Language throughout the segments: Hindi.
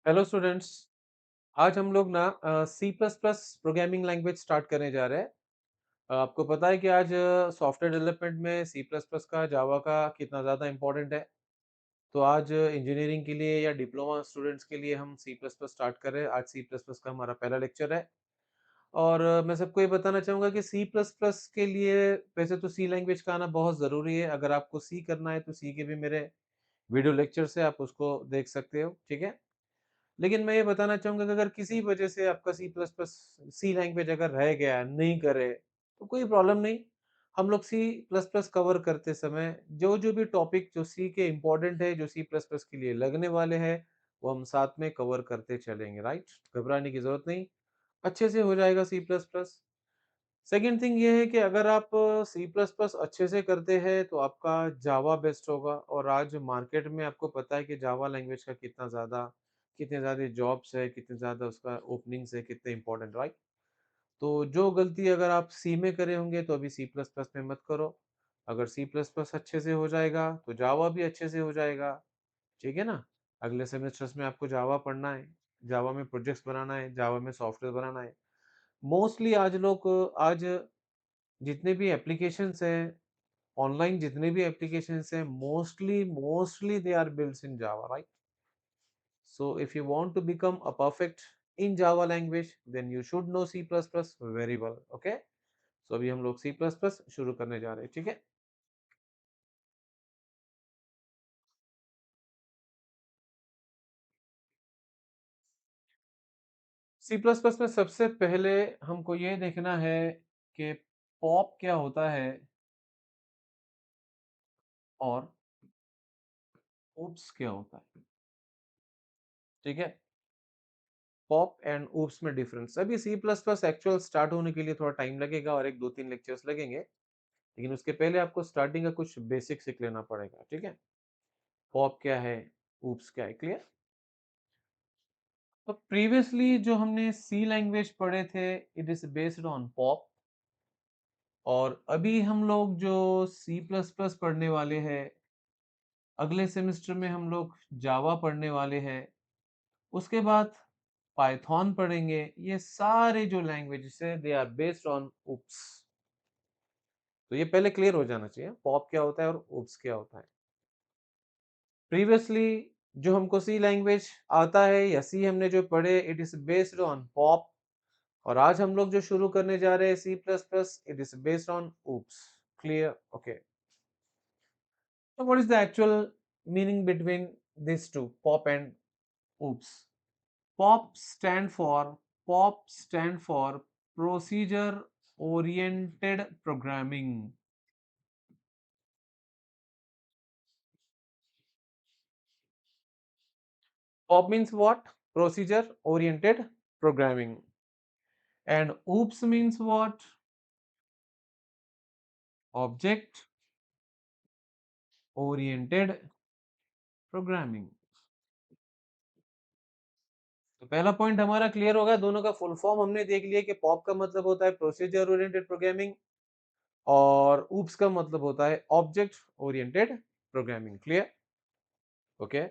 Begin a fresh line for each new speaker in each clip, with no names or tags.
Hello students. आज हम लोग ना C plus plus programming language start करने जा रहे हैं। आपको पता है कि आज सॉफ्टवेयर डेवलपमेंट में सी प्लस प्लस का जावा का कितना ज़्यादा इम्पोर्टेंट है। तो आज इंजीनियरिंग के लिए या डिप्लोमा स्टूडेंट्स के लिए हम सी प्लस प्लस स्टार्ट कर रहे हैं। आज सी प्लस प्लस का हमारा पहला लेक्चर है। और मैं सबको ये बताना चाहूँगा कि सी प्लस प्लस के लिए वैसे तो सी लैंग्वेज का आना बहुत ज़रूरी है। अगर आपको सी करना है तो सी के भी मेरे वीडियो लेक्चर से आप उसको देख सकते हो, ठीक है। लेकिन मैं ये बताना चाहूँगा कि अगर किसी वजह से आपका सी प्लस प्लस सी लैंग्वेज अगर रह गया, नहीं करे, तो कोई प्रॉब्लम नहीं। हम लोग सी प्लस प्लस कवर करते समय जो भी टॉपिक जो सी के इम्पोर्टेंट है, जो सी प्लस प्लस के लिए लगने वाले हैं, वो हम साथ में कवर करते चलेंगे, राइट? घबराने की ज़रूरत नहीं, अच्छे से हो जाएगा C plus plus. Second thing ये है कि अगर आप सी प्लस प्लस अच्छे से करते हैं, तो आपका जावा बेस्ट होगा। और आज मार्केट में आपको पता है कि जावा लैंग्वेज का कितने ज़्यादा जॉब्स है, कितने ज़्यादा उसका ओपनिंग्स है, कितने इंपॉर्टेंट, राइट? तो जो गलती अगर आप सी में करे होंगे, तो अभी सी प्लस प्लस में मत करो। अगर सी प्लस प्लस अच्छे से हो जाएगा, तो जावा भी अच्छे से हो जाएगा, ठीक है ना? अगले सेमेस्टर्स में आपको जावा पढ़ना है, जावा में प्रोजेक्ट्स बनाना है, जावा में सॉफ्टवेयर बनाना है। मोस्टली आज जितने भी एप्लीकेशंस हैं, ऑनलाइन जितने भी एप्लीकेशंस हैं, mostly they are builds in Java, right? So if you want to become a perfect in Java language, then you should know C++ very well. Okay? So अभी हम लोग C++ शुरू करने जा रहे हैं, ठीक है? C++ में सबसे पहले हमको ये देखना है कि पॉप क्या होता है और ऊप्स क्या होता है, ठीक है? पॉप एंड ऊप्स में डिफरेंस। अभी C++ एक्चुअल स्टार्ट होने के लिए थोड़ा टाइम लगेगा और एक दो तीन लेक्चर्स लगेंगे, लेकिन उसके पहले आपको स्टार्टिंग का कुछ बेसिक सीख लेना पड़ेगा, ठीक है? पॉप क्या है, ऊप्स क्या है, क्लियर? तो प्रीवियसली जो हमने सी लैंग्वेज पढ़े थे, it is based on pop. और अभी हम लोग जो सी प्लस प्लस पढ़ने वाले हैं, अगले सेमेस्टर में हम लोग जावा पढ़ने वाले हैं, उसके बाद पाइथन पढ़ेंगे। ये सारे जो लैंग्वेजेस है, दे आर बेस्ड ऑन उप्स। तो ये पहले क्लियर हो जाना चाहिए, पॉप क्या होता है और उप्स क्या होता है। प्रीवियसली जो हमको सी लैंग्वेज आता है या सी हमने जो पढ़े, it is based on pop. और आज हम लोग जो शुरू करने जा रहे हैं C plus plus, it is based on oops। Clear? Okay. So what is the actual meaning between these two, pop and oops? pop stand for pop stand for procedure oriented programming. Pop means what? Procedure oriented programming. And oops means what? Object oriented programming. तो पहला पॉइंट हमारा क्लियर होगा, दोनों का फुल फॉर्म हमने देख लिया कि पॉप का मतलब होता है प्रोसीजर ओरिएंटेड प्रोग्रामिंग और ऊप्स का मतलब होता है object oriented programming. Clear? Okay.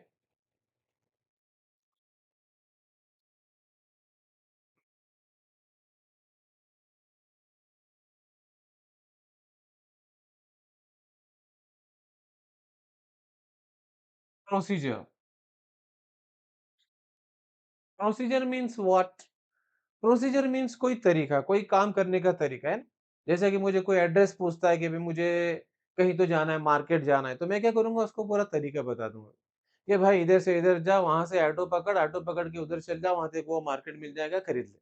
Procedure, procedure means what? Procedure means कोई तरीका, कोई काम करने का तरीका है। जैसे कि मुझे कोई एड्रेस पूछता है कि भाई मुझे कहीं तो जाना है, मार्केट जाना है, तो मैं क्या करूंगा, उसको पूरा तरीका बता दूंगा कि भाई इधर से इधर जा, वहां से ऑटो पकड़ के उधर चल जा, वहां से वो मार्केट मिल जाएगा, खरीद ले।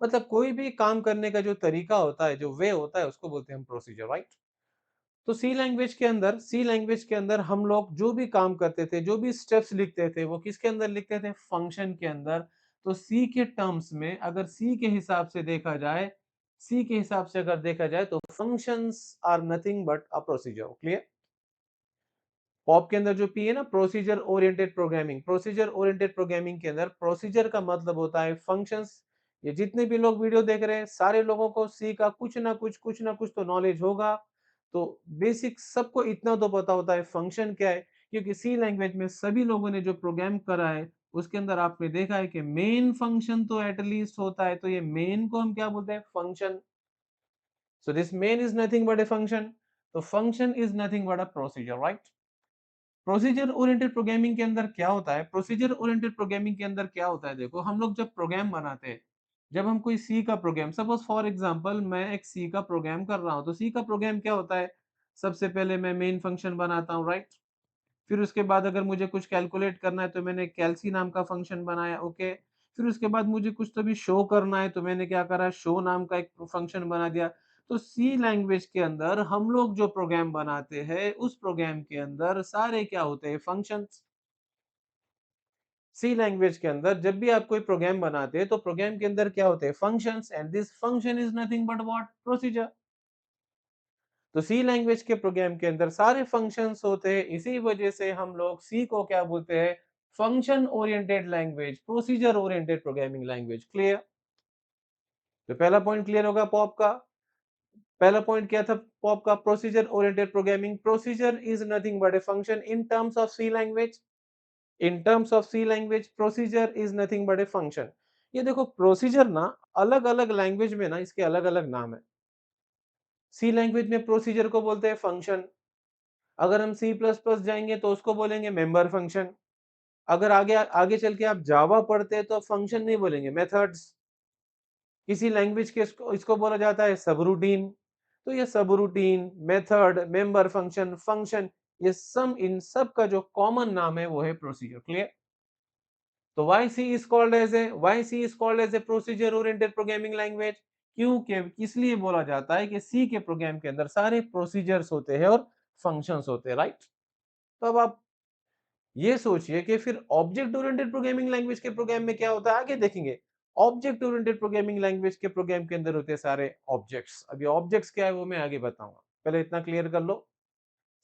मतलब कोई भी काम करने का जो तरीका होता है, जो वे होता है, उसको बोलते हैं हम प्रोसीजर, राइट? तो सी लैंग्वेज के अंदर हम लोग जो भी काम करते थे, जो भी स्टेप्स लिखते थे, वो किसके अंदर लिखते थे? फंक्शन के अंदर। तो सी के टर्म्स में अगर सी के हिसाब से देखा जाए, सी के हिसाब से अगर देखा जाए, तो functions are nothing but a procedure. Clear? POP के अंदर जो पी है ना, procedure oriented programming, procedure oriented programming के अंदर प्रोसीजर का मतलब होता है फंक्शंस। ये जितने भी लोग वीडियो देख रहे हैं, सारे लोगों को सी का कुछ ना कुछ तो नॉलेज होगा। तो बेसिक सबको इतना तो पता होता है फंक्शन क्या है, क्योंकि सी लैंग्वेज में सभी लोगों ने जो प्रोग्राम करा है, उसके अंदर आपने देखा है कि मेन फंक्शन तो एटलीस्ट होता है, तो ये मेन को हम क्या बोलते हैं? Function. So this main is nothing but a function. तो function is nothing but a procedure, right? Procedure oriented programming के अंदर क्या होता है? प्रोसीजर ओरिएंटेड प्रोग्रामिंग के अंदर क्या होता है? देखो, हम लोग जब प्रोग्राम बनाते हैं, जब हम कोई सी का प्रोग्राम, सपोज फॉर एग्जांपल मैं एक सी का प्रोग्राम कर रहा हूं, तो सी का प्रोग्राम क्या होता है? सबसे पहले मैं मेन फंक्शन बनाता हूं, राइट? फिर उसके बाद अगर मुझे कुछ कैलकुलेट करना है तो मैंने कैलसी नाम का फंक्शन बनाया, ओके। फिर उसके बाद मुझे कुछ तो भी शो करना है तो मैंने क्या करा? शो नाम का एक फंक्शन बना दिया। तो सी लैंग्वेज के अंदर हम लोग जो प्रोग्राम बनाते हैं, उस प्रोग्राम के अंदर सारे क्या होते हैं? फंक्शंस। सी लैंग्वेज के अंदर जब भी आप कोई प्रोग्राम बनाते हैं तो प्रोग्राम के अंदर क्या होते हैं? Functions, and this function is nothing but what? Procedure. तो सी लैंग्वेज के प्रोग्राम के अंदर सारे फंक्शंस होते हैं, इसी वजह से हम लोग सी को क्या बोलते हैं? Function oriented language, procedure oriented programming language. Clear? तो पहला पॉइंट क्लियर होगा पॉप का। पहला पॉइंट क्या था पॉप का? Procedure oriented programming. Procedure is nothing but a function in terms of C language. In terms of C language procedure is nothing but a function. ये देखो, प्रोसीजर ना अलग अलग लैंग्वेज में ना इसके अलग अलग नाम है। सी लैंग्वेज में प्रोसीजर को बोलते हैं फंक्शन। अगर हम सी प्लस प्लस जाएंगे तो उसको बोलेंगे मेंबर फंक्शन। अगर आगे आगे चल के आप जावा पढ़ते हैं तो फंक्शन नहीं बोलेंगे, मेथड्स। किसी लैंग्वेज के इसको बोला जाता है सब रूटीन। तो ये सब routine, method, member function, function, ये सब, इन सब का जो कॉमन नाम है वो है प्रोसीजर। क्लियर? तो why C is called as a why C is called as a procedure oriented programming language. क्योंकि इसलिए बोला जाता है कि सी के प्रोग्राम के अंदर सारे प्रोसीजर्स होते हैं और फंक्शंस होते हैं, राइट? तो अब आप ये सोचिए कि फिर ऑब्जेक्ट ओरिएंटेड प्रोग्रामिंग लैंग्वेज के प्रोग्राम में क्या होता है, आगे देखेंगे। ऑब्जेक्ट ओरिएंटेड प्रोग्रामिंग लैंग्वेज के प्रोग्राम के अंदर होते हैं सारे ऑब्जेक्ट्स। अब ये ऑब्जेक्ट्स क्या है वो मैं आगे बताऊंगा, पहले इतना क्लियर कर लो।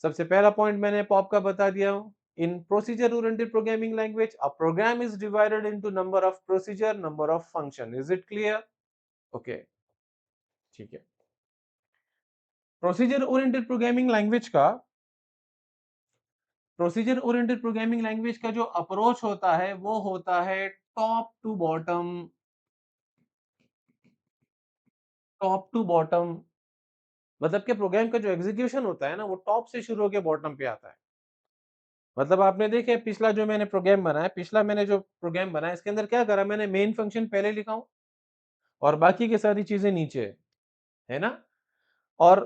सबसे पहला पॉइंट मैंने पॉप का बता दिया हूं। In procedure oriented programming language a program is divided into number of procedure, number of function. Is it clear? Okay, ठीक है। प्रोसीजर ओरिएंटेड प्रोग्रामिंग लैंग्वेज का प्रोसीजर ओरिएंटेड प्रोग्रामिंग लैंग्वेज का जो अप्रोच होता है वो होता है top to bottom. Top to bottom मतलब कि प्रोग्राम का जो एग्जीक्यूशन होता है ना, वो टॉप से शुरू होकर बॉटम पे आता है। मतलब आपने देखे पिछला जो मैंने प्रोग्राम बनाया, पिछला मैंने जो प्रोग्राम बनाया इसके अंदर क्या करा? मैंने मेन फंक्शन पहले लिखा हूं और बाकी की सारी चीजें नीचे है ना। और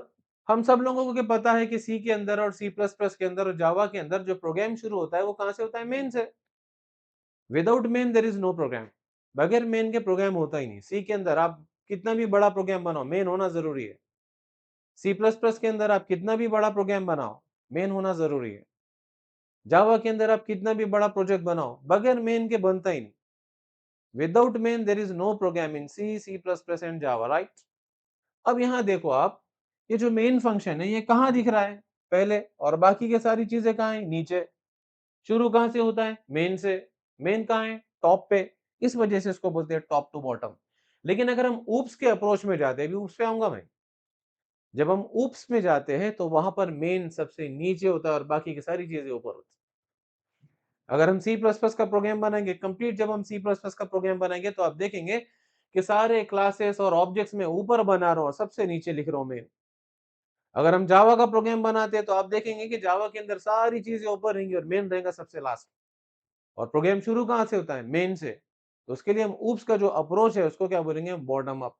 हम सब लोगों को क्या पता है कि सी के अंदर और सी प्लस प्लस के अंदर और जावा के अंदर जो प्रोग्राम शुरू होता है वो कहां से होता है? मेन से। Without main there is no program. बगैर मेन के प्रोग्राम होता ही नहीं। सी के अंदर आप कितना भी बड़ा प्रोग्राम बनाओ, मेन होना जरूरी है। सी प्लस प्लस के अंदर आप कितना भी बड़ा प्रोग्राम बनाओ, मेन होना जरूरी है। जावा के अंदर आप कितना भी बड़ा प्रोजेक्ट बनाओ, बगैर मेन के बनता ही नहीं। Without main there is no program in C, C plus plus and Java, right? अब यहाँ देखो आप, ये जो मेन फंक्शन है ये कहाँ दिख रहा है? पहले। और बाकी के सारी चीजें कहाँ है? नीचे। शुरू कहाँ से होता है? मेन से। मेन कहाँ है? टॉप पे। इस वजह से इसको बोलते हैं टॉप टू बॉटम। लेकिन अगर हम ऊप्स के अप्रोच में जाते हैं, अभी ऊप्स पे आऊंगा मैं। जब हम ऊप्स में जाते हैं तो वहां पर मेन सबसे नीचे होता है और बाकी की सारी चीजें ऊपर होती है। अगर हम सी प्लस प्लस का प्रोग्राम बनाएंगे कंप्लीट, जब हम सी प्लस प्लस का प्रोग्राम बनाएंगे तो आप देखेंगे कि सारे क्लासेस और ऑब्जेक्ट्स में ऊपर बना रहा हूं और सबसे नीचे लिख रहा हूं मेन। अगर हम जावा का प्रोग्राम बनाते हैं तो आप देखेंगे कि जावा के अंदर सारी चीजें ऊपर रहेंगी और मेन रहेगा सबसे लास्ट। और प्रोग्राम शुरू कहां से होता है? मेन से। तो उसके लिए हम ऊप्स का जो अप्रोच है उसको क्या बोलेंगे? Bottom up.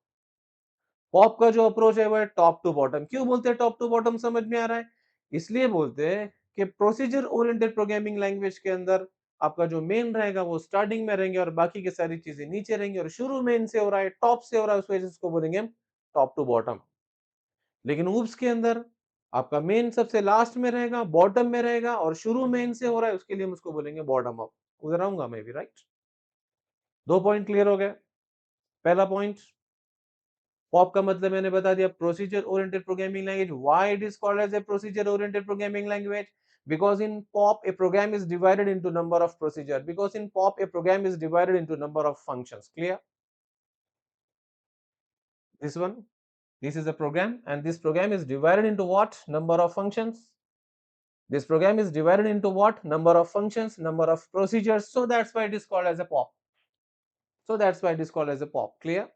पॉप का जो अप्रोच है वो है टॉप टू बॉटम। क्यों बोलते हैं टॉप टू बॉटम? समझ में आ रहा है? इसलिए बोलते हैं कि प्रोसीजर ओरिएंटेड प्रोग्रामिंग लैंग्वेज के अंदर आपका जो मेन रहेगा वो स्टार्टिंग में रहेंगे और बाकी की सारी चीजें नीचे रहेंगी, और शुरू मेन से हो रहा है, टॉप से हो रहा है, उस वजह से इसको बोलेंगे हम टॉप टू बॉटम। लेकिन ऊप्स के अंदर आपका मेन सबसे लास्ट में रहेगा, बॉटम में रहेगा, और शुरू मेन से हो रहा है, उसके लिए हम उसको बोलेंगे बॉटम अप। उधर आऊंगा मैं भी, राइट? दो पॉइंट क्लियर हो गए। पहला पॉइंट, पॉप का मतलब मैंने बता दिया, procedure oriented programming language. Why it is called as a procedure oriented programming language? Because in POP a program is divided into number of procedure. Because in POP a program is divided into number of functions. Clear? This one, this is a program, and this program is divided into what? Number of functions. This program is divided into what? Number of functions, number of procedures. So that's why it is called as a POP. So that's why it is called as a POP. Clear?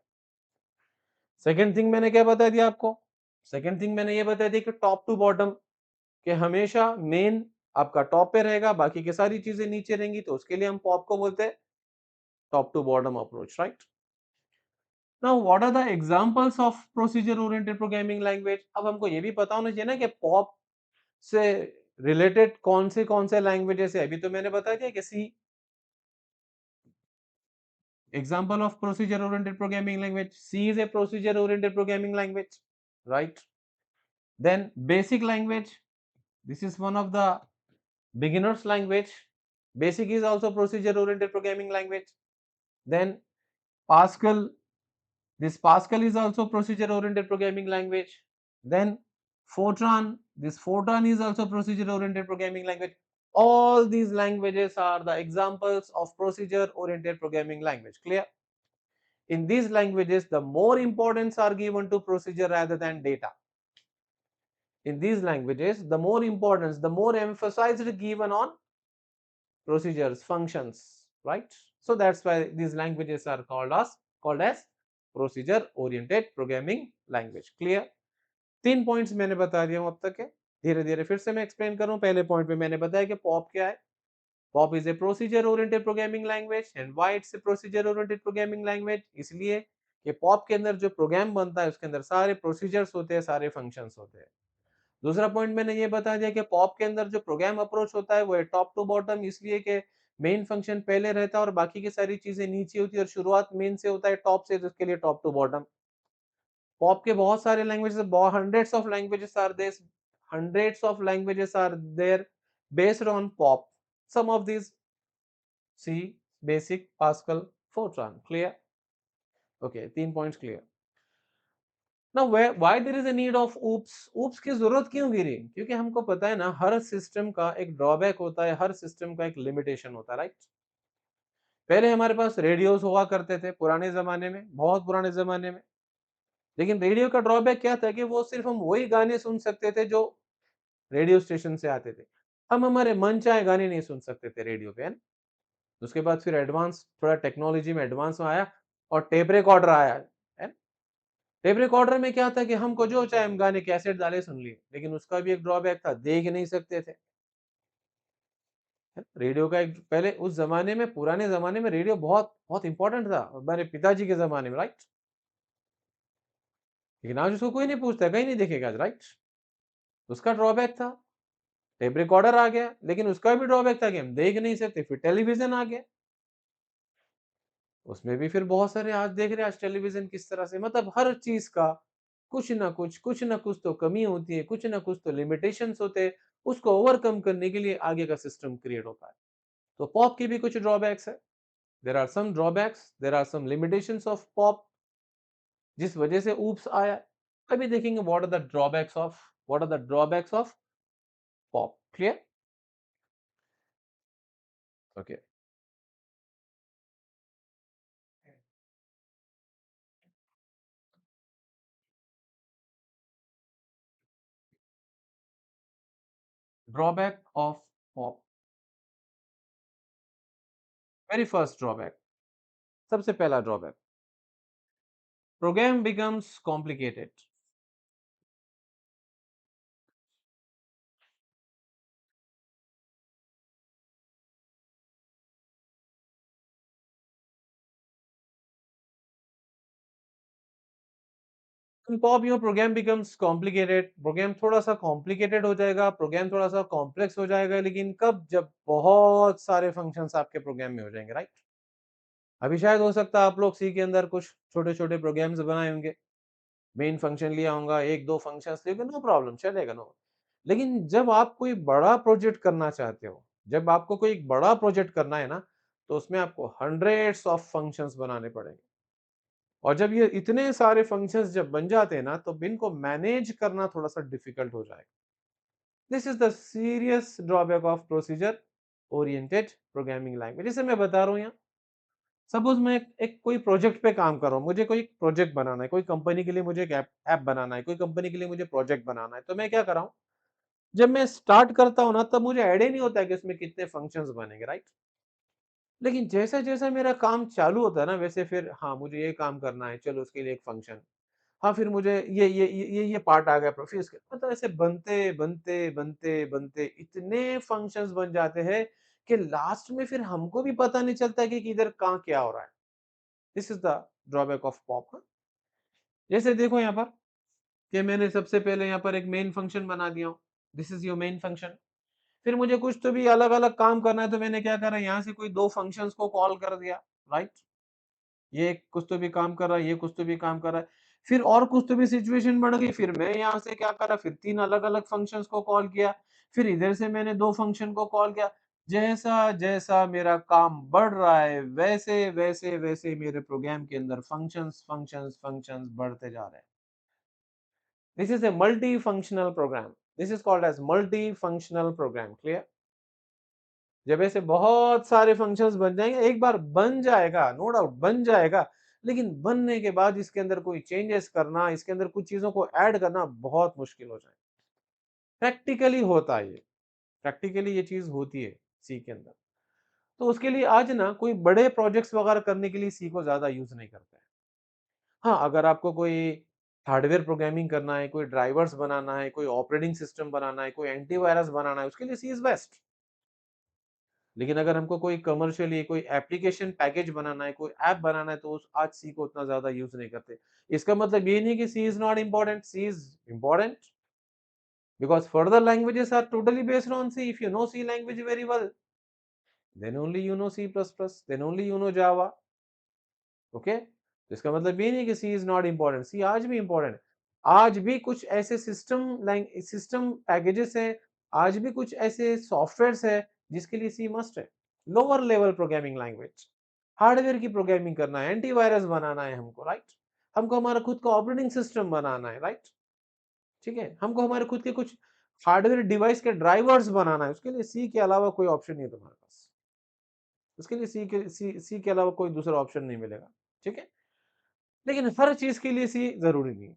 Second thing मैंने क्या बता दिया आपको? सेकेंड थिंग मैंने ये बता दिया कि टॉप टू बॉटम, कि हमेशा मेन आपका टॉप पे रहेगा, बाकी की सारी चीजें नीचे रहेंगी, तो उसके लिए हम पॉप को बोलते हैं top to bottom approach, right? Now what are the examples of procedure oriented programming language? अब हमको ये भी पता होना चाहिए ना कि पॉप से रिलेटेड कौन से लैंग्वेजेस है। अभी तो मैंने बता दिया कि सी example of procedure oriented programming language, C is a procedure oriented programming language, right? Then basic language, this is one of the beginners language. Basic is also procedure oriented programming language. Then Pascal, this Pascal is also procedure oriented programming language. Then Fortran, this Fortran is also procedure oriented programming language. All these languages are the examples of procedure oriented programming language. Clear? In these languages, the more importance are given to procedure rather than data. In these languages, the more importance, the more emphasis is given on procedures, functions, right? So that's why these languages are called as procedure oriented programming language. Clear? 3 points मैंने बता दिया हूं अब तक है। धीरे धीरे फिर से मैं एक्सप्लेन करूं। पहले पॉइंट में मैंने बताया कि पॉप क्या है। Pop is a procedure oriented programming language. And why it's a procedure oriented programming language? इसलिए कि पॉप के अंदर जो प्रोग्राम बनता है उसके अंदर सारे प्रोसीजर्स होते हैं, सारे फंक्शंस होते हैं। दूसरा पॉइंट मैंने ये बता दिया कि पॉप के अंदर जो प्रोग्राम अप्रोच होता है वो है टॉप टू बॉटम, इसलिए कि मेन फंक्शन पहले रहता है और बाकी की सारी चीजें नीचे होती है, और शुरुआत मेन से होता है, टॉप से, तो उसके लिए टॉप टू बॉटम। पॉप के बहुत सारे languages, hundreds of languages are there based on POP. Some of these C, Basic, Pascal, Fortran. Clear? Okay, 3 points clear. Now, why there is a need of oops? oops की जरूरत क्यों गिरी? क्योंकि हमको पता है ना, हर सिस्टम का एक ड्रॉबैक होता है, हर सिस्टम का एक लिमिटेशन होता है, राइट? पहले हमारे पास रेडियोस हुआ करते थे पुराने जमाने में, बहुत पुराने जमाने में। लेकिन रेडियो का ड्रॉबैक क्या था कि वो सिर्फ हम वही गाने सुन सकते थे जो रेडियो स्टेशन से आते थे। हम हमारे मन चाहे गाने नहीं सुन सकते थे रेडियो पे, है ना? उसके बाद फिर एडवांस, थोड़ा टेक्नोलॉजी में एडवांस आया और टेप रिकॉर्डर आया, है। टेप रिकॉर्डर में क्या था कि हमको जो चाहे हम गाने कैसेट डाले सुन लिए, लेकिन उसका भी एक ड्रॉबैक था, देख नहीं सकते थे। रेडियो का एक, पहले उस जमाने में, पुराने जमाने में रेडियो बहुत बहुत इंपॉर्टेंट था हमारे पिताजी के जमाने में, राइट? लेकिन आज उसको कोई नहीं पूछता, कहीं नहीं देखेगा आज, राइट? उसका ड्रॉबैक था। टेप रिकॉर्डर आ गया, लेकिन उसका भी ड्रॉबैक था कि हम देख नहीं सकते। फिर टेलीविजन आ गया, उसमें भी फिर बहुत सारे, आज देख रहे हैं आज टेलीविजन किस तरह से, मतलब हर चीज का कुछ ना कुछ तो कमी होती है, कुछ ना कुछ तो लिमिटेशंस होते हैं। उसको ओवरकम करने के लिए आगे का सिस्टम क्रिएट होता है। तो पॉप की भी कुछ ड्रॉबैक्स है। There are some drawbacks, there are some limitations of POP, जिस वजह से ऊप्स आया। अभी देखेंगे what are the drawbacks of POP. Clear? Okay. Drawback of POP. Very first drawback, सबसे पहला drawback, program becomes complicated. POP, your program becomes complicated, program थोड़ा सा कॉम्प्लिकेटेड हो जाएगा, प्रोग्राम थोड़ा सा कॉम्प्लेक्स हो जाएगा, लेकिन कब? जब बहुत सारे फंक्शंस आपके प्रोग्राम में हो जाएंगे, राइट? अभी शायद हो सकता है आप लोग सी के अंदर कुछ छोटे छोटे प्रोग्राम्स बनाए होंगे, मेन फंक्शन लिया होगा, एक दो फंक्शंस लिए, नो प्रॉब्लम, चलेगा, नो। लेकिन जब आप कोई बड़ा प्रोजेक्ट करना चाहते हो, जब आपको कोई एक बड़ा प्रोजेक्ट करना है ना, तो उसमें आपको हंड्रेड्स ऑफ फंक्शंस बनाने पड़ेंगे। और जब ये इतने सारे फंक्शंस जब बन जाते हैं ना, तो इनको मैनेज करना थोड़ा सा डिफिकल्ट हो जाएगा। This is the serious drawback of procedure oriented programming language. जैसे मैं बता रहा हूँ यहाँ, सपोज मैं एक कोई प्रोजेक्ट पे काम कर रहा हूँ, मुझे कोई प्रोजेक्ट बनाना है, कोई कंपनी के लिए मुझे एक ऐप बनाना है, कोई कंपनी के लिए मुझे प्रोजेक्ट बनाना है, तो मैं क्या कर रहा हूँ, जब मैं स्टार्ट करता हूँ ना तब मुझे आइडिया नहीं होता है कि उसमें कितने फंक्शंस बनेंगे, राइट? लेकिन जैसा-जैसा मेरा काम चालू होता है ना वैसे फिर हाँ, मुझे ये काम करना है, चलो उसके लिए एक फंक्शन। हाँ, फिर मुझे ये पार्ट आ गया फिर इसके मतलब ऐसे बनते इतने फंक्शंस बन जाते हैं कि लास्ट में फिर हमको भी पता नहीं चलता कि इधर कहाँ क्या हो रहा है। This is the drawback of pop हाँ। जैसे देखो यहाँ पर कि मैंने सबसे पहले यहाँ पर एक मेन फंक्शन बना दिया हूँ। This is your main function. फिर मुझे कुछ तो भी अलग-अलग काम करना है तो मैंने क्या करा यहाँ से कोई 2 फंक्शंस को कॉल कर दिया, राइट? ये कुछ तो भी काम कर रहा है, ये कुछ तो भी काम कर रहा है। फिर और कुछ तो भी सिचुएशन बढ़ गई, फिर मैं यहाँ से क्या करा, फिर 3 अलग-अलग फंक्शंस को कॉल किया। फिर इधर से मैंने 2 फंक्शन को कॉल किया। जैसा-जैसा मेरा काम बढ़ रहा है, वैसे-वैसे मेरे प्रोग्राम के अंदर फंक्शंस बढ़ते जा रहे हैं। This is a multifunctional program. This is called as multifunctional program, clear? जब ऐसे बहुत सारे फंक्शंस बन जाएंगे, एक बार बन जाएगा, नो डाउट बन जाएगा, लेकिन बनने के बाद इसके अंदर कोई चेंजेस करना, इसके अंदर कुछ चीजों को ऐड करना बहुत मुश्किल हो जाए। प्रैक्टिकली होता है ये, प्रैक्टिकली ये चीज होती है सी के अंदर। तो उसके लिए आज ना कोई बड़े प्रोजेक्ट्स वगैरह करने के लिए सी को ज्यादा यूज नहीं करते हैं। हाँ, अगर आपको कोई हार्डवेयर प्रोग्रामिंग करना है, कोई ड्राइवर्स बनाना है, कोई ऑपरेटिंग सिस्टम बनाना है, कोई एंटीवायरस बनाना है, उसके लिए सी इज बेस्ट। लेकिन अगर हमको कोई कमर्शियली कोई एप्लीकेशन पैकेज बनाना है, कोई ऐप बनाना है तो उस आज सी को उतना ज़्यादा यूज़ नहीं करते। इसका मतलब ये नहीं कि C is not important, C is important because further languages are totally based on C. If you know C language very well, then only you know C++, then only you know Java. Okay? तो इसका मतलब ये नहीं कि सी इज़ नॉट इम्पोर्टेंट, सी आज भी इम्पोर्टेंट है। आज भी कुछ ऐसे सिस्टम पैकेजेस हैं, आज भी कुछ ऐसे सॉफ्टवेयर्स हैं जिसके लिए सी मस्ट है। Lower level programming language, hardware की प्रोग्रामिंग करना है, एंटीवायरस बनाना है हमको, राइट? हमको हमारा खुद का ऑपरेटिंग सिस्टम बनाना है, राइट? ठीक है? हमको हमारे खुद के कुछ हार्डवेयर डिवाइस के ड्राइवर्स बनाना है, उसके लिए सी के अलावा कोई ऑप्शन नहीं है तुम्हारे पास। उसके लिए सी के अलावा कोई दूसरा ऑप्शन नहीं मिलेगा, ठीक है? लेकिन हर चीज के लिए सी जरूरी नहीं है।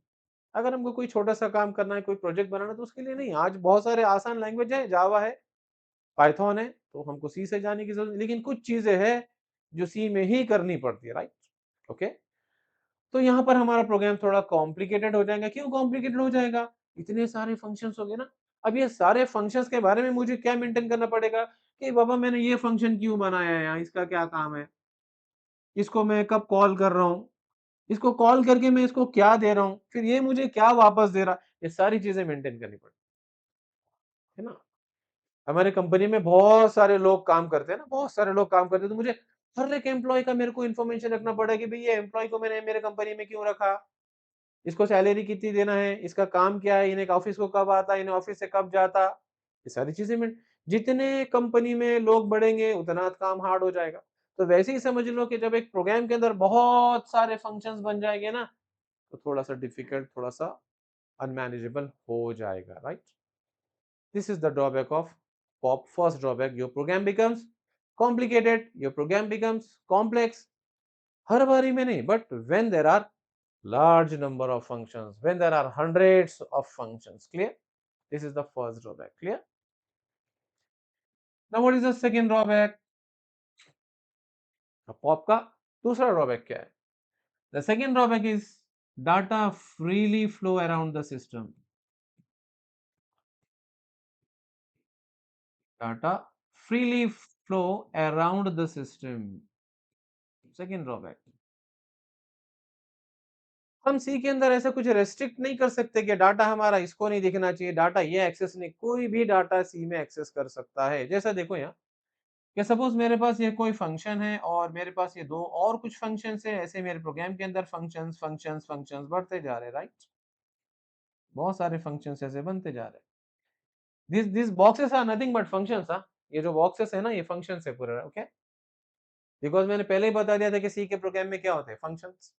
अगर हमको कोई छोटा सा काम करना है, कोई प्रोजेक्ट बनाना है तो उसके लिए नहीं। आज बहुत सारे आसान लैंग्वेज है, जावा है, पाइथन है, तो हमको सी से जाने की जरूरत नहीं। लेकिन कुछ चीजें हैं जो सी में ही करनी पड़ती है, राइट? ओके। तो यहाँ पर हमारा प्रोग्राम थोड़ा कॉम्प्लिकेटेड हो जाएगा। क्यों कॉम्प्लिकेटेड हो जाएगा? इतने सारे फंक्शंस हो गए ना। अब ये सारे फंक्शंस के बारे में मुझे क्या मेंटेन करना पड़ेगा कि बाबा मैंने ये फंक्शन क्यों बनाया है, यहाँ इसका क्या काम है, इसको मैं कब कॉल कर रहा हूँ, इसको कॉल करके मैं इसको क्या दे रहा हूँ, फिर ये मुझे क्या वापस दे रहा है, ये सारी चीजें मेंटेन करनी पड़ती है ना। हमारे कंपनी में बहुत सारे लोग काम करते हैं ना, बहुत सारे लोग काम करते हैं, तो मुझे हर एक एम्प्लॉय का मेरे को इन्फॉर्मेशन रखना पड़ेगा कि भाई ये एम्प्लॉय को मैंने मेरे कंपनी में क्यों रखा, इसको सैलरी कितनी देना है, इसका काम क्या है, इन्हें ऑफिस को कब आता, इन्हें ऑफिस से कब जाता, ये सारी चीजें में जितने कंपनी में लोग बढ़ेंगे उतना काम हार्ड हो जाएगा। तो वैसे ही समझ लो कि जब एक प्रोग्राम के अंदर बहुत सारे फंक्शंस बन जाएंगे ना तो थोड़ा सा डिफिकल्ट, थोड़ा सा अनमैनेजेबल हो जाएगा, right? This is the drawback of POP. First drawback, your program becomes complicated, your program becomes complex. हर बारी में नहीं, but when there are large number of functions, when there are hundreds of functions, clear? This is the first drawback, clear? Now what is the second drawback? अब पॉप का दूसरा ड्रॉबैक क्या है? The second drawback is data freely flow around the system. Data freely flow around the system. Second drawback. हम सी के अंदर ऐसा कुछ रेस्ट्रिक्ट नहीं कर सकते कि डाटा हमारा इसको नहीं दिखना चाहिए, डाटा ये एक्सेस नहीं, कोई भी डाटा सी में एक्सेस कर सकता है। जैसा देखो यहाँ कि सपोज मेरे पास ये कोई फंक्शन है और मेरे पास ये दो और कुछ फंक्शंस है, ऐसे मेरे प्रोग्राम के अंदर फंक्शंस बढ़ते जा रहे हैं, राइट? बहुत सारे फंक्शंस ऐसे बनते जा रहे हैं। This boxes are nothing but functions. हाँ, ये जो बॉक्सेस है ना, ये फंक्शंस है पूरे, ओके? बिकॉज मैंने पहले ही बता दिया था कि सी के प्रोग्राम में क्या होते हैं, functions.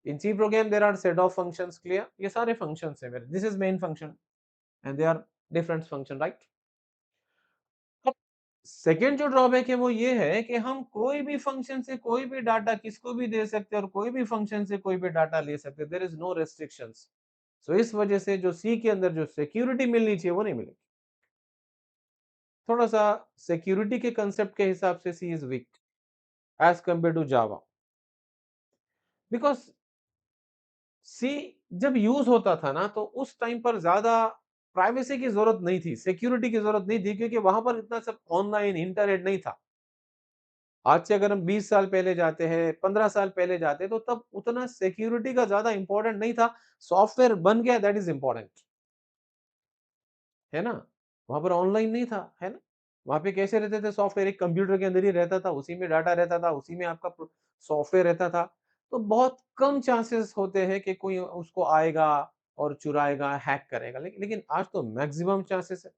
In C program there are set of functions, clear? ये सारे फंक्शंस है मेरे, this is main function and they are different function, right? अब सेकेंड जो ड्रॉबैक है वो ये है कि हम कोई भी फंक्शन से कोई भी डाटा किसको भी दे सकते हैं और कोई भी फंक्शन से कोई भी डाटा ले सकते हैं, देयर इज नो रेस्ट्रिक्शंस। सो इस वजह से जो सी के अंदर जो सिक्योरिटी मिलनी चाहिए वो नहीं मिलेगी। थोड़ा सा सिक्योरिटी के कंसेप्ट के हिसाब से C is weak as compare to Java, because C जब यूज होता था ना तो उस टाइम पर ज्यादा प्राइवेसी की जरूरत नहीं थी, सिक्योरिटी की जरूरत नहीं थी, क्योंकि वहां पर इतना सब ऑनलाइन इंटरनेट नहीं था। आज से अगर हम 20 साल पहले जाते हैं, 15 साल पहले जाते हैं, तो तब उतना सिक्योरिटी का ज्यादा इंपॉर्टेंट नहीं था। सॉफ्टवेयर बन गया, दैट इज इंपॉर्टेंट, है ना। वहां पर ऑनलाइन नहीं था, है ना। वहां पे कैसे रहते थे, सॉफ्टवेयर एक कंप्यूटर के अंदर ही रहता था, उसी में डाटा रहता था, उसी में आपका सॉफ्टवेयर रहता था। तो बहुत कम चांसेस होते हैं कि कोई उसको आएगा और चुराएगा, हैक करेगा, लेकिन आज तो मैक्सिमम चांसेस है।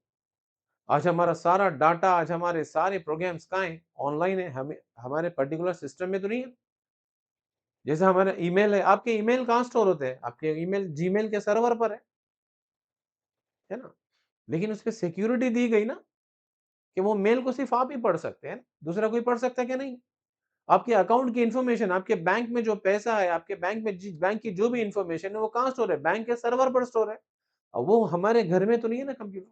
आज हमारा सारा डाटा, आज हमारे सारे प्रोग्राम्स कहाँ हैं, ऑनलाइन है, हमें हमारे पर्टिकुलर सिस्टम में तो नहीं है। जैसे हमारा ईमेल है, आपके ईमेल कहाँ स्टोर होते हैं, आपके ईमेल जीमेल के सर्वर पर है ना। लेकिन उसपे सिक्योरिटी दी गई ना, कि वो मेल को सिर्फ आप ही पढ़ सकते हैं, दूसरा कोई पढ़ सकता है क्या? नहीं। आपके अकाउंट की इंफॉर्मेशन, आपके बैंक में जो पैसा है, आपके बैंक में बैंक की जो भी इंफॉर्मेशन है, वो कहाँ स्टोर है? बैंक के सर्वर पर स्टोर है। और वो हमारे घर में तो नहीं है ना कंप्यूटर।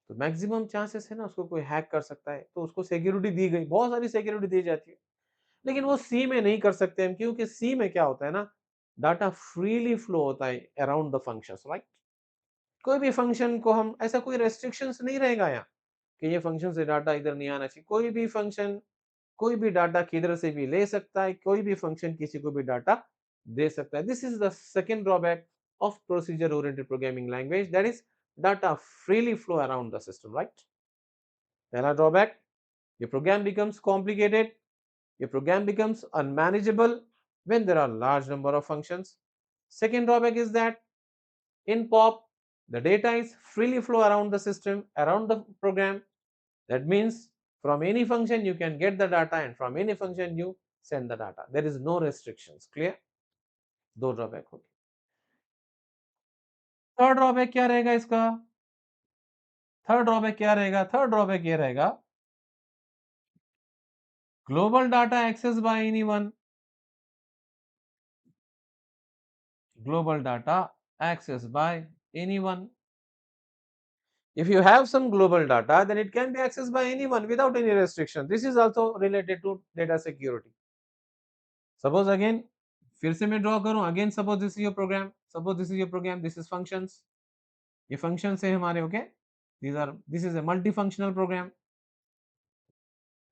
तो मैक्सिमम चांसेस है ना उसको कोई हैक कर सकता है, तो उसको सिक्योरिटी दी गई, बहुत सारी सिक्योरिटी दी जाती है। लेकिन वो सी में नहीं कर सकते हम, क्योंकि सी में क्या होता है ना, डाटा फ्रीली फ्लो होता है अराउंड द फंक्शंस, राइट। कोई भी फंक्शन को हम ऐसा कोई रेस्ट्रिक्शंस नहीं रहेगा यहाँ, कि ये फंक्शन से डाटा इधर नहीं आना चाहिए। कोई भी फंक्शन कोई भी डाटा किधर से भी ले सकता है, कोई भी फंक्शन किसी को भी डाटा दे सकता है। This is the second drawback of procedure oriented programming language, that is data freely flow around the system, right. पहला drawback, your program becomes complicated, your program becomes unmanageable when there are large number of functions. Second drawback is that in pop the data is freely flow around the system, around the program. That means from any function you can get the data, and from any function you send the data, there is no restrictions, clear। दो ड्रॉबैक हो गए। थर्ड ड्रॉबैक क्या रहेगा इसका? थर्ड ड्रॉबैक ये रहेगा, global data access by anyone, global data accessed by anyone. If you have some global data, then it can be accessed by anyone without any restriction. This is also related to data security. Suppose again, फिर से मैं ड्रॉ करूं, again suppose this is your program, suppose this is your program, this is functions, ये फंक्शंस है हमारे, okay. This is a multifunctional program,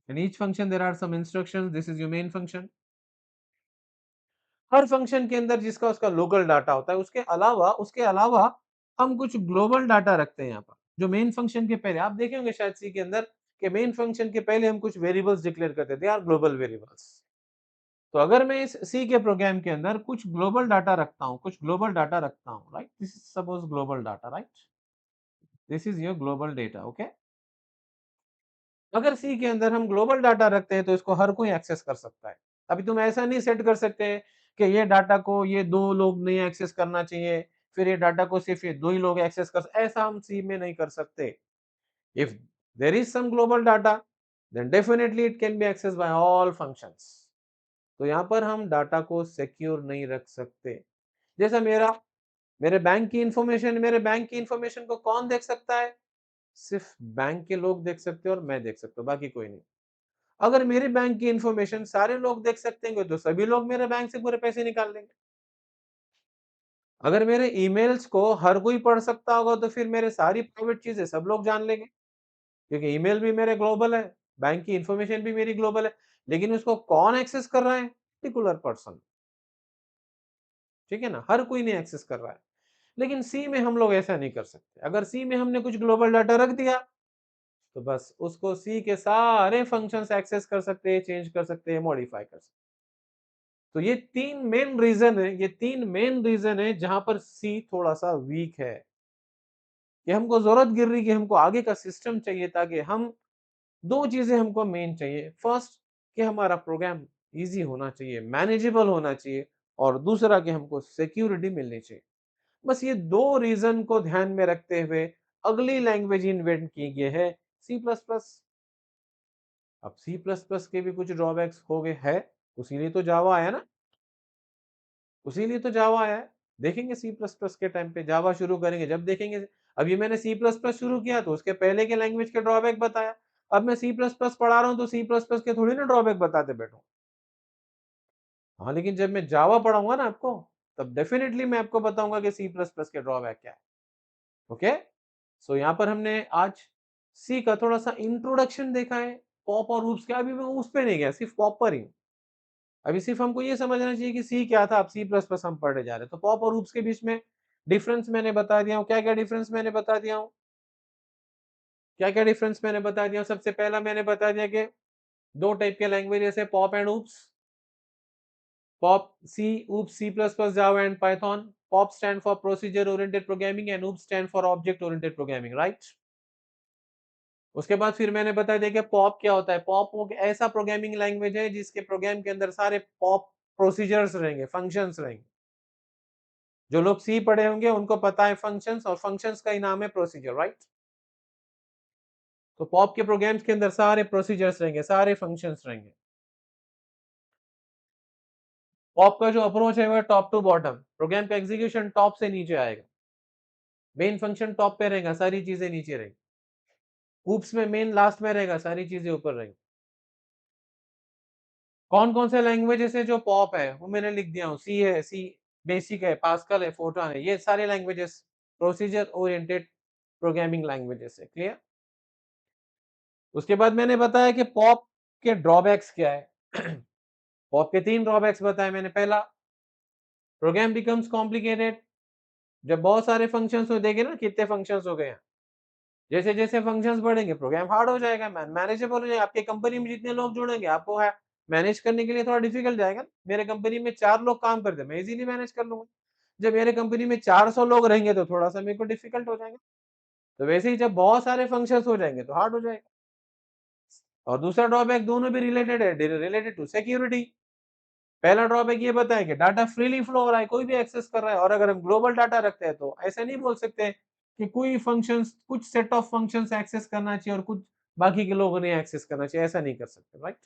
in each function there are some instructions, this is your main function। Her function के अंदर जिसका उसका लोकल डाटा होता है, उसके अलावा हम कुछ ग्लोबल डाटा रखते हैं यहाँ पर, जो मेन फंक्शन के पहले आप देखे होंगे शायद सी के अंदर, कि मेन फंक्शन के पहले हम कुछ वेरिएबल्स डिक्लेयर करते थे, आर ग्लोबल वेरिएबल्स। तो अगर मैं इस सी के प्रोग्राम के अंदर कुछ ग्लोबल डाटा रखता हूँ, right, this is suppose global data, right, this is your global data, okay. अगर सी के अंदर हम ग्लोबल डाटा रखते हैं तो इसको हर कोई एक्सेस कर सकता है। अभी तुम ऐसा नहीं सेट कर सकते कि ये डाटा को ये दो लोग नहीं एक्सेस करना चाहिए, फिर ये डाटा को सिर्फ ये दो ही लोग एक्सेस कर, ऐसा हम सी में नहीं कर सकते। If there is some global data, then definitely it can be access by all functions. तो यहाँ पर हम डाटा को सिक्योर नहीं रख सकते। जैसा मेरे बैंक की इंफॉर्मेशन को कौन देख सकता है? सिर्फ बैंक के लोग देख सकते हैं और मैं देख सकता हूँ, बाकी कोई नहीं। अगर मेरे बैंक की इंफॉर्मेशन सारे लोग देख सकते हैं तो सभी लोग मेरे बैंक से पूरे पैसे निकाल लेंगे। अगर मेरे ईमेल्स को हर कोई पढ़ सकता होगा तो फिर मेरे सारी प्राइवेट चीजें सब लोग जान लेंगे, क्योंकि ईमेल भी मेरे ग्लोबल है, बैंक की इंफॉर्मेशन भी मेरी ग्लोबल है। लेकिन उसको कौन एक्सेस कर रहा है? पर्टिकुलर पर्सन, ठीक है ना, हर कोई नहीं एक्सेस कर रहा है। लेकिन सी में हम लोग ऐसा नहीं कर सकते। अगर सी में हमने कुछ ग्लोबल डाटा रख दिया तो बस उसको सी के सारे फंक्शंस एक्सेस कर सकते हैं, चेंज कर सकते हैं, मॉडिफाई कर सकते हैं। तो ये तीन मेन रीजन है जहां पर सी थोड़ा सा वीक है, कि हमको जरूरत गिर रही कि हमको आगे का सिस्टम चाहिए, ताकि हम दो चीजें हमको मेन चाहिए। फर्स्ट, कि हमारा प्रोग्राम इजी होना चाहिए, मैनेजेबल होना चाहिए, और दूसरा कि हमको सिक्योरिटी मिलनी चाहिए। बस ये दो रीजन को ध्यान में रखते हुए अगली लैंग्वेज इन्वेंट की गई है, सी प्लस प्लस। अब सी प्लस प्लस के भी कुछ ड्रॉबैक्स हो गए है, उसीलिए तो जावा आया ना, उसीलिए तो जावा आया है। देखेंगे सी प्लस प्लस के टाइम पे, जावा शुरू करेंगे जब देखेंगे। अभी मैंने सी प्लस प्लस शुरू किया तो उसके पहले के लैंग्वेज के ड्रॉबैक बताया। अब मैं सी प्लस प्लस पढ़ा रहा हूँ तो सी प्लस प्लस के थोड़ी ना ड्रॉबैक बताते बैठूं। हाँ, लेकिन जब मैं जावा पढ़ाऊंगा ना आपको, तब डेफिनेटली मैं आपको बताऊंगा कि सी प्लस प्लस के ड्रॉबैक क्या है। ओके, सो यहाँ पर हमने आज सी का थोड़ा सा इंट्रोडक्शन देखा है, पॉप और ऊप्स क्या। अभी मैं उस पे नहीं गया, सिर्फ पॉप पर ही हूँ। अभी सिर्फ हमको ये समझना चाहिए कि सी क्या था, अब सी प्लस प्लस हम पढ़ने जा रहे हैं। तो पॉप और ऊप्स के बीच में डिफरेंस मैंने बता दिया हूँ। क्या क्या डिफरेंस मैंने बता दिया हूँ, क्या क्या डिफरेंस मैंने बता दिया हूँ। सबसे पहला मैंने बता दिया कि दो टाइप के लैंग्वेजेस है, pop and oops. Pop, C, OOPS, C++, Java, and Python. POP stand for procedure-oriented programming and OOPS stand for object-oriented programming, right? उसके बाद फिर मैंने बता दिया कि पॉप क्या होता है। पॉप वो ऐसा प्रोग्रामिंग लैंग्वेज है जिसके प्रोग्राम के अंदर सारे पॉप प्रोसीजर्स रहेंगे, फंक्शंस रहेंगे। जो लोग सी पढ़े होंगे उनको पता है फंक्शंस, और फंक्शंस का ही नाम है प्रोसीजर, राइट? तो पॉप के प्रोग्राम्स के अंदर सारे प्रोसीजर्स रहेंगे, सारे फंक्शंस रहेंगे। पॉप का जो अप्रोच है वो टॉप टू बॉटम, प्रोग्राम का एग्जीक्यूशन टॉप से नीचे आएगा। मेन फंक्शन टॉप पे रहेगा, सारी चीजें नीचे रहेंगी। ऊप्स में मेन लास्ट में रहेगा, सारी चीजें ऊपर रहेंगी। कौन कौन से लैंग्वेजेस है जो पॉप है वो मैंने लिख दिया हूँ। सी है, सी बेसिक है, पास्कल है, फोर्ट्रान है, ये सारे languages procedure oriented programming languages है। क्लियर? उसके बाद मैंने बताया कि पॉप के ड्रॉबैक्स क्या है। पॉप के तीन ड्रॉबैक्स बताए मैंने। पहला, प्रोग्राम बिकम्स कॉम्प्लिकेटेड। जब बहुत सारे फंक्शंस हो, देखे ना कितने फंक्शंस हो गए हैं। जैसे जैसे फंक्शंस बढ़ेंगे प्रोग्राम हार्ड हो जाएगा, मैनेजेबल हो जाएगा। आपके कंपनी में जितने लोग जुड़ेंगे आपको है मैनेज करने के लिए थोड़ा डिफिकल्ट जाएगा। मेरे कंपनी में 4 लोग काम करते हैं, मैं इजीली मैनेज कर लूंगा। जब मेरे कंपनी में 400 लोग रहेंगे तो थोड़ा सा मेरे को डिफिकल्ट हो जाएगा। तो वैसे ही जब बहुत सारे फंक्शंस हो जाएंगे तो हार्ड हो जाएगा। और दूसरा ड्रॉबैक दोनों भी रिलेटेड है, रिलेटेड टू सिक्योरिटी। पहला ड्रॉबैक ये बताएं कि डाटा फ्रीली फ्लो हो रहा है, कोई भी एक्सेस कर रहा है। और अगर हम ग्लोबल डाटा रखते हैं तो ऐसे नहीं बोल सकते कि कोई फंक्शंस, कुछ सेट ऑफ फंक्शंस एक्सेस करना चाहिए और कुछ बाकी के लोगों ने एक्सेस करना चाहिए, ऐसा नहीं कर सकते, राइट?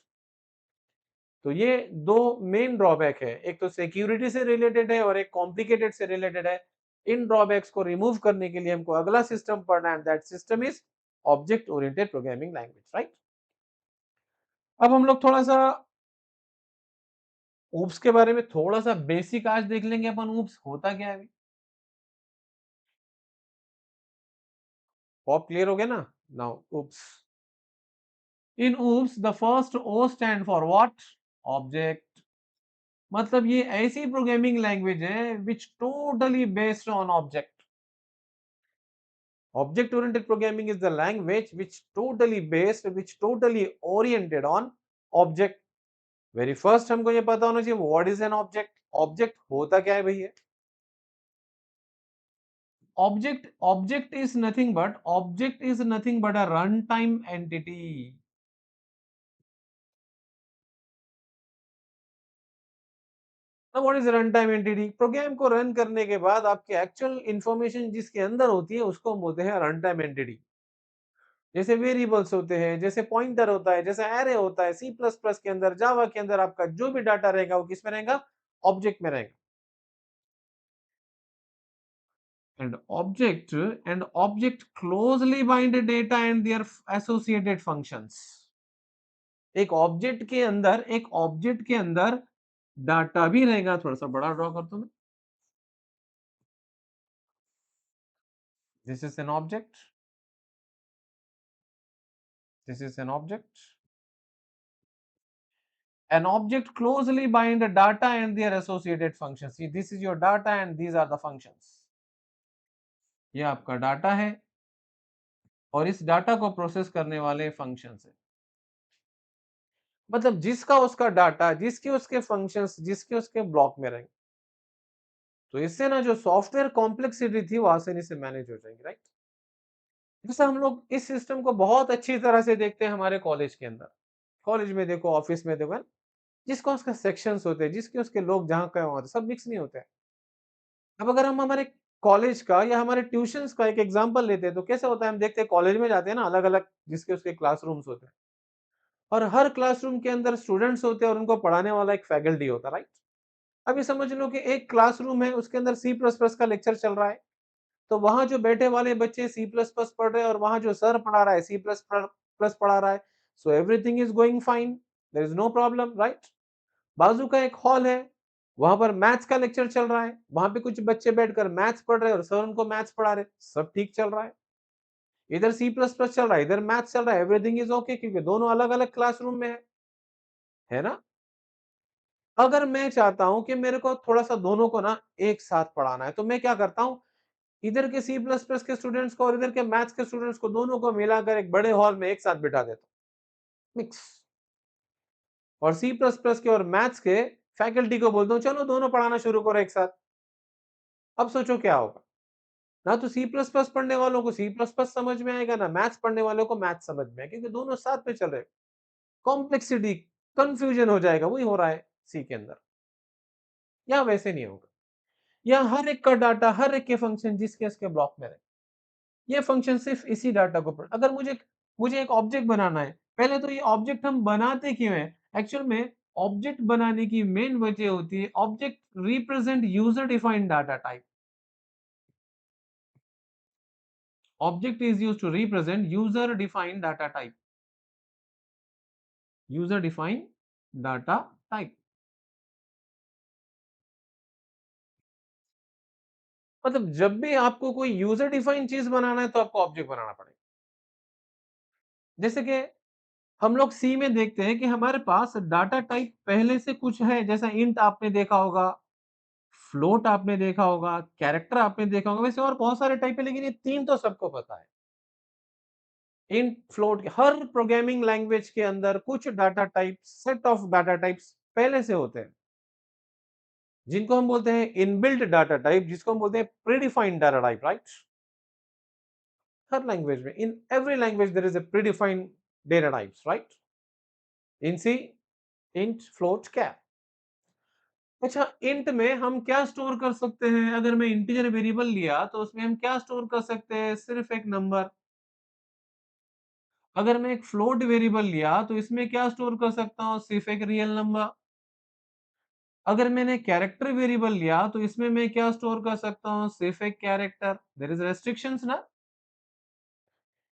तो ये दो मेन ड्रॉबैक है, एक तो सिक्योरिटी से रिलेटेड है और एक कॉम्प्लिकेटेड से रिलेटेड है। इन ड्रॉबैक्स को रिमूव करने के लिए हमको अगला सिस्टम पढ़ना है, that system is object oriented programming language, right? अब हम लोग थोड़ा सा ऊप्स के बारे में थोड़ा सा बेसिक आज देख लेंगे अपन। ऊप्स होता क्या है? पॉप क्लियर हो गया ना? Now oops. In oops the first O stand for what? Object. मतलब ये ऐसी प्रोग्रामिंग लैंग्वेज है which totally based on object. Object oriented programming is the language which totally oriented on object. Very first हमको ये पता होना चाहिए what is an object. Object होता क्या है भैया? Object is nothing but a runtime entity. Now what is runtime entity? Program को रन करने के बाद आपके एक्चुअल इंफॉर्मेशन जिसके अंदर होती है उसको हम बोलते हैं रनटाइम एंटिटी। जैसे वेरिएबल्स होते हैं, जैसे पॉइंटर होता है, जैसे एरे होता है। सी प्लस प्लस के अंदर, जावा के अंदर आपका जो भी डाटा रहेगा वो किस में रहेगा? ऑब्जेक्ट में रहेगा। And object closely bind data and there associated functions. एक ऑब्जेक्ट के अंदर डाटा भी रहेगा। थोड़ा सा बड़ा ड्रॉ कर दो मैं। This is an object, this is an object. An object closely bind the data and their associated functions. See, this is your data and these are the functions. ये आपका डाटा है और इस डाटा को प्रोसेस करने वाले फंक्शंस है। मतलब जिसका उसका डाटा, जिसके उसके फंक्शंस, जिसके उसके ब्लॉक में रहेंगे। तो इससे ना जो सॉफ्टवेयर कॉम्प्लेक्सिटी थी वो आसानी से मैनेज हो जाएगी, राइट? जैसे हम लोग इस सिस्टम को बहुत अच्छी तरह से देखते हैं हमारे कॉलेज के अंदर। कॉलेज में देखो, ऑफिस में देखो, है ना? जिसका उसका सेक्शंस होते हैं, जिसके उसके लोग जहाँ का होते हैं, सब मिक्स नहीं होते हैं। अब अगर हम हमारे कॉलेज का या हमारे ट्यूशंस का एक एग्जांपल लेते हैं तो कैसे होता है? हम देखते हैं कॉलेज में जाते हैं ना, अलग-अलग जिसके उसके क्लासरूम्स होते हैं और हर क्लासरूम के अंदर स्टूडेंट्स होते हैं और उनको पढ़ाने वाला एक फैकल्टी होता है, राइट? अभी समझ लो कि एक क्लासरूम है, उसके अंदर सी प्लस प्लस का लेक्चर चल रहा है, तो वहां जो बैठे वाले बच्चे सी प्लस प्लस पढ़ रहे हैं और वहां जो सर पढ़ा रहा है सी प्लस प्लस पढ़ा रहा है, so everything is going fine, there is no problem, right. बाजू का एक हॉल है, वहां पर मैथ्स का लेक्चर चल रहा है, वहां पे कुछ बच्चे बैठकर मैथ्स पढ़ रहे हैं और सर उनको मैथ्स पढ़ा रहे, सब ठीक चल रहा है। इधर सी प्लस प्लस चल रहा है, इधर मैथ्स चल रहा है, एवरीथिंग इज ओके, क्योंकि दोनों अलग अलग क्लासरूम में है ना। अगर मैं चाहता हूं कि मेरे को थोड़ा सा दोनों को ना एक साथ पढ़ाना है, तो मैं क्या करता हूं, इधर के सी प्लस प्लस के स्टूडेंट्स को और इधर के मैथ्स के स्टूडेंट्स को दोनों को मिलाकर एक बड़े हॉल में एक साथ बिठा देता हूं, मिक्स। और सी प्लस प्लस के और मैथ्स के फैकल्टी को बोलता हूं चलो दोनों पढ़ाना शुरू करो एक साथ। अब सोचो क्या होगा, ना तो सी प्लस प्लस पढ़ने वालों को सी प्लस प्लस समझ में आएगा, ना मैथ्स पढ़ने वालों को मैथ्स समझ में आएगा, क्योंकि दोनों साथ में चल रहे। कॉम्प्लेक्सिटी, कंफ्यूजन हो जाएगा, वही हो रहा है सी के अंदर। या वैसे नहीं होगा, या हर एक का डाटा, हर एक के फंक्शन जिसके इसके ब्लॉक में रहे, ये फंक्शन सिर्फ इसी डाटा को अगर मुझे मुझे एक ऑब्जेक्ट बनाना है, पहले तो ये ऑब्जेक्ट हम बनाते क्यों है, एक्चुअल में ऑब्जेक्ट बनाने की मेन वजह होती है object represent user defined data type. Object is used to represent user defined data type, user defined data type. मतलब जब भी आपको कोई यूजर डिफाइंड चीज बनाना है तो आपको ऑब्जेक्ट बनाना पड़ेगा। जैसे कि हम लोग सी में देखते हैं कि हमारे पास डाटा टाइप पहले से कुछ है, जैसा इंट आपने देखा होगा, फ्लोट आपने देखा होगा, कैरेक्टर आपने देखा होगा, वैसे और बहुत सारे टाइप है, लेकिन ये तीन तो सबको पता है। इंट, फ्लोट, हर प्रोग्रामिंग लैंग्वेज के अंदर कुछ data type, set of data types पहले से होते हैं, जिनको हम बोलते हैं इनबिल्ट डाटा टाइप, जिसको हम बोलते हैं प्रीडिफाइंड डाटा टाइप, राइट। हर लैंग्वेज में, in every language there is a predefined data types, right. In C, int, float, char. अच्छा, इंट में हम क्या स्टोर कर सकते हैं, अगर मैं इंटीजर वेरिएबल लिया तो उसमें हम क्या स्टोर कर सकते हैं, सिर्फ एक नंबर। अगर मैं एक फ्लोट वेरिएबल लिया तो इसमें क्या स्टोर कर सकता हूँ, सिर्फ एक रियल नंबर। अगर मैंने कैरेक्टर वेरिएबल लिया तो इसमें मैं क्या स्टोर कर सकता हूँ, सिर्फ एक कैरेक्टर। देयर इज रेस्ट्रिक्शंस ना,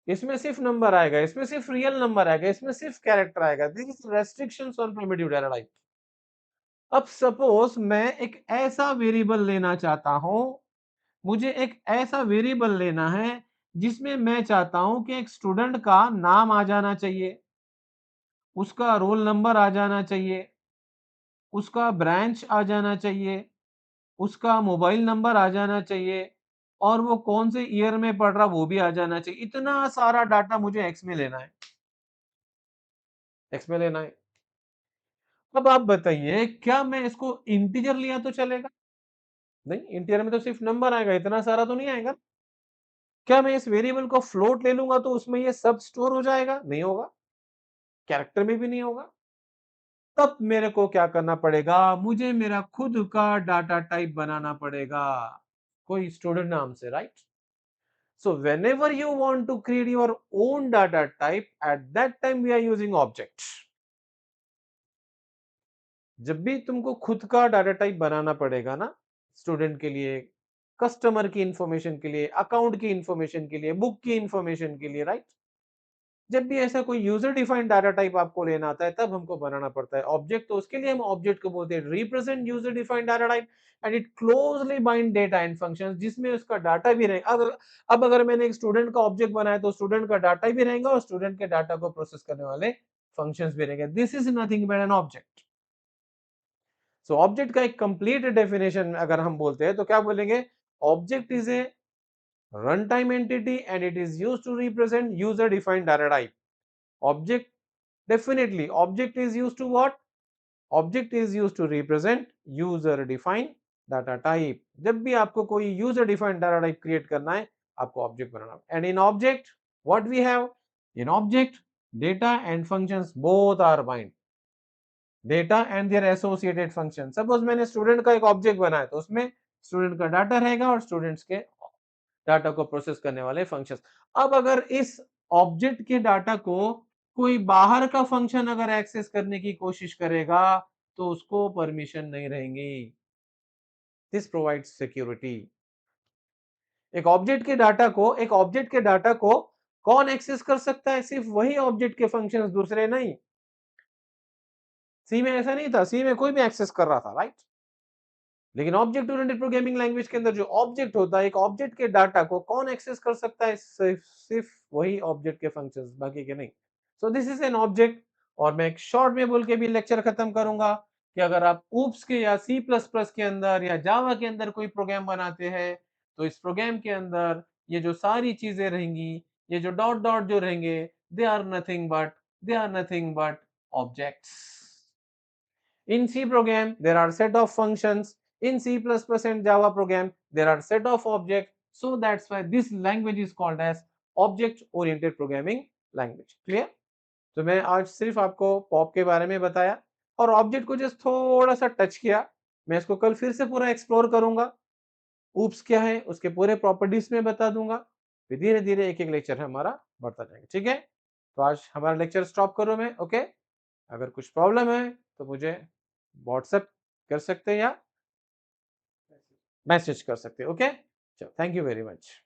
इसमें सिर्फ नंबर आएगा, इसमें सिर्फ रियल नंबर आएगा, इसमें सिर्फ कैरेक्टर आएगा। There is restrictions on primitive data type. अब सपोज मैं एक ऐसा वेरिएबल लेना चाहता हूं, मुझे एक ऐसा वेरिएबल लेना है जिसमें मैं चाहता हूं कि एक स्टूडेंट का नाम आ जाना चाहिए, उसका रोल नंबर आ जाना चाहिए, उसका ब्रांच आ जाना चाहिए, उसका मोबाइल नंबर आ जाना चाहिए, और वो कौन से ईयर में पढ़ रहा वो भी आ जाना चाहिए। इतना सारा डाटा मुझे एक्स में लेना है, एक्स में लेना है। अब आप बताइए, क्या मैं इसको इंटीजर लिया तो चलेगा? नहीं, इंटीजर में तो सिर्फ नंबर आएगा, इतना सारा तो नहीं आएगा। क्या मैं इस वेरिएबल को फ्लोट ले लूंगा तो उसमें ये सब स्टोर हो जाएगा? नहीं होगा, कैरेक्टर में भी नहीं होगा। तब मेरे को क्या करना पड़ेगा, मुझे मेरा खुद का डाटा टाइप बनाना पड़ेगा, कोई स्टूडेंट नाम से, right. So whenever you want to create your own data type, at that time we are using object। जब भी तुमको खुद का डाटा टाइप बनाना पड़ेगा ना, स्टूडेंट के लिए, कस्टमर की इंफॉर्मेशन के लिए, अकाउंट की इंफॉर्मेशन के लिए, बुक की इंफॉर्मेशन के लिए, राइट। जब भी ऐसा कोई यूजर डिफाइंड डाटा टाइप आपको लेना आता है तब हमको बनाना पड़ता है ऑब्जेक्ट। तो उसके लिए हम ऑब्जेक्ट को बोलते हैं represent user defined data type, and it closely bind data and functions, जिसमें उसका डाटा भी रहेगा। अब अगर मैंने एक स्टूडेंट का ऑब्जेक्ट बनाया तो स्टूडेंट का डाटा भी रहेगा और स्टूडेंट के डाटा को प्रोसेस करने वाले फंक्शंस भी रहेंगे। This is nothing but an object. So object का एक कंप्लीट डेफिनेशन अगर हम बोलते हैं तो क्या बोलेंगे, object is a runtime entity and it is used to represent user defined data type। Object, definitely object is used to what, object is used to represent user defined data type। जब भी आपको कोई user defined data type create करना है आपको object बनाना है। And in object what we have, in object data and functions both are bind, data and their associated function। Suppose मैंने स्टूडेंट का एक ऑब्जेक्ट बनाया तो उसमें स्टूडेंट का डाटा रहेगा और स्टूडेंट्स के डाटा को प्रोसेस करने वाले फंक्शंस। अब अगर इस ऑब्जेक्ट के डाटा को कोई बाहर का फंक्शन अगर एक्सेस करने की कोशिश करेगा तो उसको परमिशन नहीं रहेंगी। This provides security. एक ऑब्जेक्ट के डाटा को कौन एक्सेस कर सकता है? सिर्फ वही ऑब्जेक्ट के फंक्शंस, दूसरे नहीं। सी में ऐसा नहीं था, सी में कोई भी एक्सेस कर रहा था, राइट? लेकिन ऑब्जेक्ट ओरिएंटेड प्रोग्रामिंग लैंग्वेज के अंदर जो ऑब्जेक्ट होता है, एक ऑब्जेक्ट के डाटा को कौन एक्सेस कर सकता है? सिर्फ वही ऑब्जेक्ट के फंक्शंस, बाकी के नहीं। So this is an object. और मैं एक शॉर्ट में बोल के भी लेक्चर खत्म करूंगा कि अगर आप ऊप्स के या सी प्लस प्लस के अंदर या जावा के अंदर कोई प्रोग्राम बनाते हैं, तो इस प्रोग्राम के अंदर ये जो सारी चीजें रहेंगी, ये जो डॉट डॉट जो रहेंगे, they are nothing but objects. In C program, there are set of functions. In C++ and Java program, there are set of objects. So that's why this language is called as object-oriented programming language. Clear? तो मैं आज सिर्फ आपको पॉप के बारे में बताया और ऑब्जेक्ट को जस्ट थोड़ा सा टच किया। मैं इसको कल फिर से पूरा एक्सप्लोर करूंगा। ऊप्स क्या है उसके पूरे प्रॉपर्टीज में बता दूंगा। फिर धीरे धीरे एक एक लेक्चर हमारा बढ़ता जाएगा। ठीक है, तो आज हमारा लेक्चर स्टॉप करूं मैं। ओके, अगर कुछ प्रॉब्लम है तो मुझे व्हाट्सएप कर सकते हैं या मैसेज कर सकते हैं। ओके, चलो, थैंक यू वेरी मच।